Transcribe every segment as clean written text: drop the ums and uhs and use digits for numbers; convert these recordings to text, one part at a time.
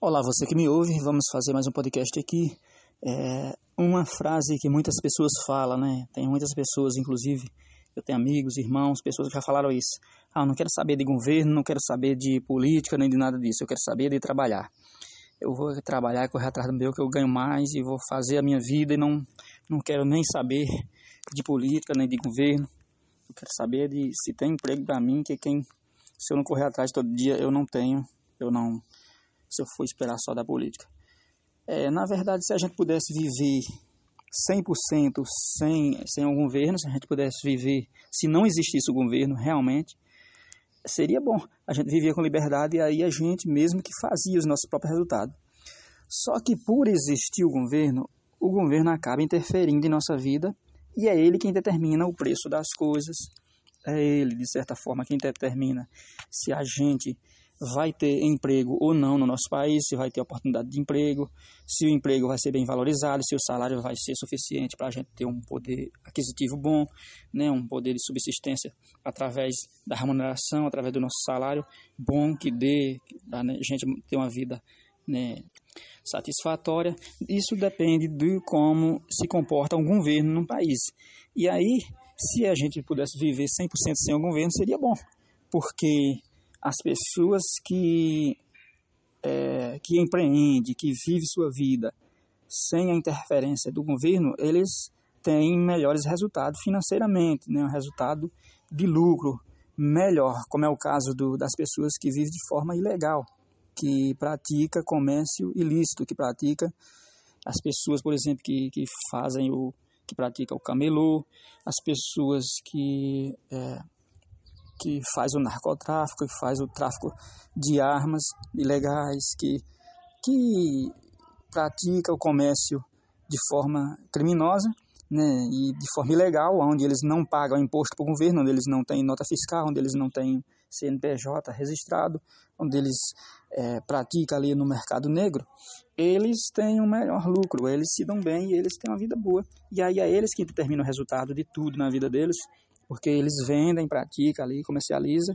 Olá, você que me ouve, vamos fazer mais um podcast aqui. Uma frase que muitas pessoas falam, né? Tem muitas pessoas, inclusive, eu tenho amigos, irmãos, pessoas que já falaram isso. Eu não quero saber de governo, não quero saber de política, nem de nada disso. Eu quero saber de trabalhar. Eu vou trabalhar e correr atrás do meu, que eu ganho mais e vou fazer a minha vida e não quero nem saber de política, nem de governo. Eu quero saber de se tem emprego para mim, se eu não correr atrás todo dia, eu não tenho, se eu for esperar só da política. Na verdade, se a gente pudesse viver 100% sem um governo, se a gente pudesse viver, se não existisse o governo realmente, seria bom. A gente vivia com liberdade e aí a gente mesmo que fazia os nossos próprios resultados. Só que por existir o governo acaba interferindo em nossa vida e é ele quem determina o preço das coisas. É ele, de certa forma, quem determina se a gente vai ter emprego ou não no nosso país, se vai ter oportunidade de emprego, se o emprego vai ser bem valorizado, se o salário vai ser suficiente para a gente ter um poder aquisitivo bom, né, um poder de subsistência através da remuneração, através do nosso salário bom que dê a gente ter uma vida, né, satisfatória. Isso depende de como se comporta um governo num país. E aí, se a gente pudesse viver 100% sem o governo, seria bom, porque as pessoas que empreendem, que vivem sua vida sem a interferência do governo, eles têm melhores resultados financeiramente, né? Um resultado de lucro melhor, como é o caso das pessoas que vivem de forma ilegal, que pratica comércio ilícito, que pratica as pessoas, por exemplo, que praticam o camelô, as pessoas que faz o narcotráfico, que faz o tráfico de armas ilegais, que pratica o comércio de forma criminosa, né, e de forma ilegal, onde eles não pagam imposto para o governo, onde eles não têm nota fiscal, onde eles não têm CNPJ registrado, onde eles praticam ali no mercado negro, eles têm um melhor lucro, eles se dão bem e eles têm uma vida boa. E aí é eles que determinam o resultado de tudo na vida deles, porque eles vendem, praticam ali, comercializam,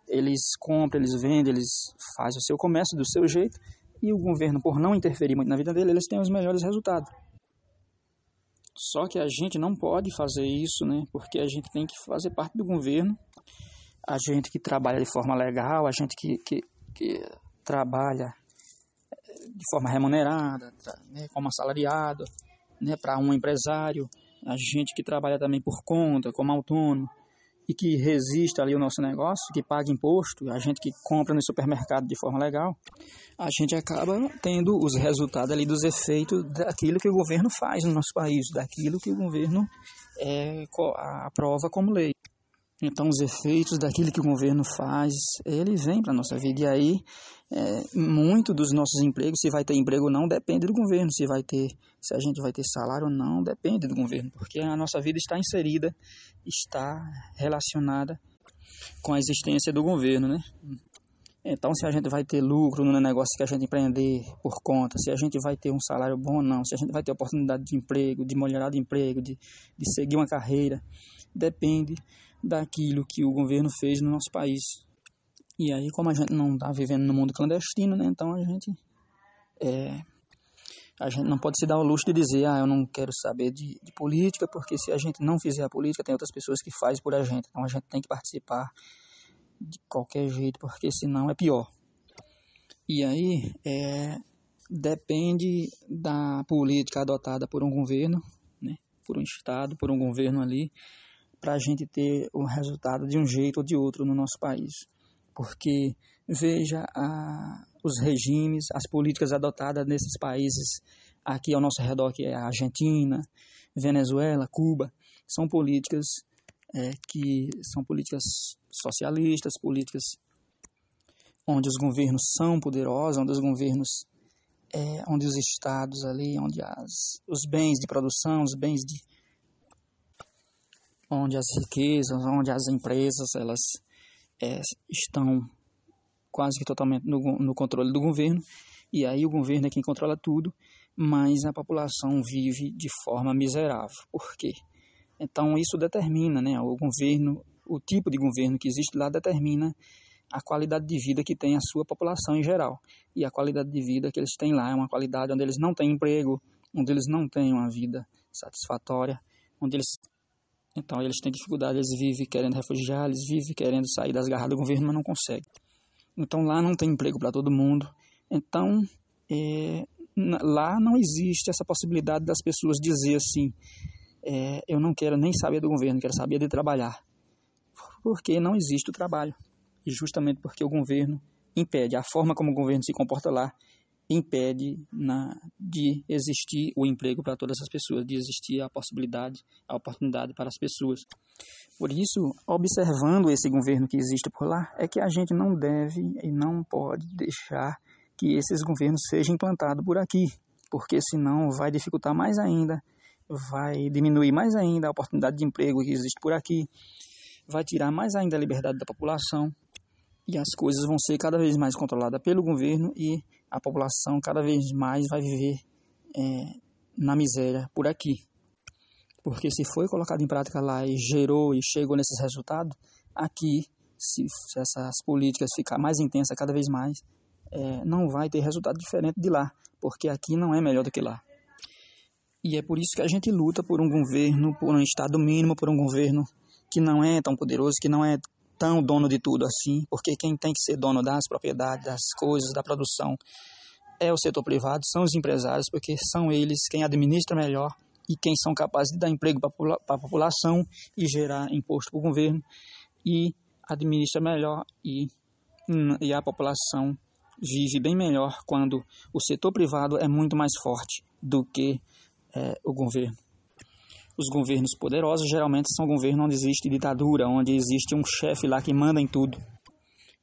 eles compram, eles vendem, eles fazem o seu comércio do seu jeito, e o governo, por não interferir muito na vida dele, eles têm os melhores resultados. Só que a gente não pode fazer isso, né? Porque a gente tem que fazer parte do governo, a gente que trabalha de forma legal, a gente que trabalha de forma remunerada, né, como assalariado, né, para um empresário, a gente que trabalha também por conta, como autônomo, e que resiste ali o nosso negócio, que paga imposto, a gente que compra no supermercado de forma legal, a gente acaba tendo os resultados ali dos efeitos daquilo que o governo faz no nosso país, daquilo que o governo aprova como lei. Então, os efeitos daquilo que o governo faz, ele vem para a nossa vida. E aí, muito dos nossos empregos, se vai ter emprego ou não, depende do governo. Se a gente vai ter salário ou não, depende do governo. Porque a nossa vida está inserida, está relacionada com a existência do governo, né? Então, se a gente vai ter lucro no negócio que a gente empreender por conta, se a gente vai ter um salário bom ou não, se a gente vai ter oportunidade de emprego, de melhorar de emprego, de seguir uma carreira, depende daquilo que o governo fez no nosso país. E aí, como a gente não está vivendo no mundo clandestino, né, então a gente não pode se dar o luxo de dizer, eu não quero saber de política, porque se a gente não fizer a política, tem outras pessoas que fazem por a gente. Então a gente tem que participar de qualquer jeito, porque senão é pior. E aí, depende da política adotada por um governo, né, por um estado, por um governo ali, para a gente ter o resultado de um jeito ou de outro no nosso país. Porque veja os regimes, as políticas adotadas nesses países aqui ao nosso redor, que é a Argentina, Venezuela, Cuba, são políticas que são políticas socialistas, políticas onde os governos são poderosos, onde os estados ali, onde os bens de produção, onde as riquezas, onde as empresas, elas estão quase que totalmente no controle do governo, e aí o governo é quem controla tudo, mas a população vive de forma miserável. Por quê? Então isso determina, né, o tipo de governo que existe lá determina a qualidade de vida que tem a sua população em geral. E a qualidade de vida que eles têm lá é uma qualidade onde eles não têm emprego, onde eles não têm uma vida satisfatória, onde eles têm dificuldade, eles vivem querendo refugiar, eles vivem querendo sair das garras do governo, mas não conseguem. Então lá não tem emprego para todo mundo. Então lá não existe essa possibilidade das pessoas dizer assim, eu não quero nem saber do governo, quero saber de trabalhar. Porque não existe o trabalho. E justamente porque o governo impede, a forma como o governo se comporta lá, impede de existir o emprego para todas as pessoas, de existir a possibilidade, a oportunidade para as pessoas. Por isso, observando esse governo que existe por lá, é que a gente não deve e não pode deixar que esses governos sejam implantados por aqui, porque senão vai dificultar mais ainda, vai diminuir mais ainda a oportunidade de emprego que existe por aqui, vai tirar mais ainda a liberdade da população e as coisas vão ser cada vez mais controladas pelo governo e a população cada vez mais vai viver na miséria por aqui. Porque se foi colocado em prática lá e gerou e chegou nesses resultados, aqui, se essas políticas ficarem mais intensas cada vez mais, não vai ter resultado diferente de lá, porque aqui não é melhor do que lá. E é por isso que a gente luta por um governo, por um Estado mínimo, por um governo que não é tão poderoso, que não é tão dono de tudo assim, porque quem tem que ser dono das propriedades, das coisas, da produção, é o setor privado, são os empresários, porque são eles quem administra melhor e quem são capazes de dar emprego para a população e gerar imposto para o governo e administra melhor e a população vive bem melhor quando o setor privado é muito mais forte do que o governo. Os governos poderosos geralmente são governos onde existe ditadura, onde existe um chefe lá que manda em tudo.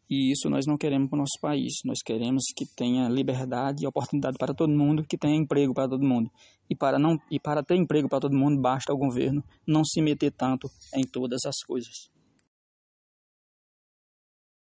E isso nós não queremos para o nosso país. Nós queremos que tenha liberdade e oportunidade para todo mundo, que tenha emprego para todo mundo. E para ter emprego para todo mundo, basta o governo não se meter tanto em todas as coisas.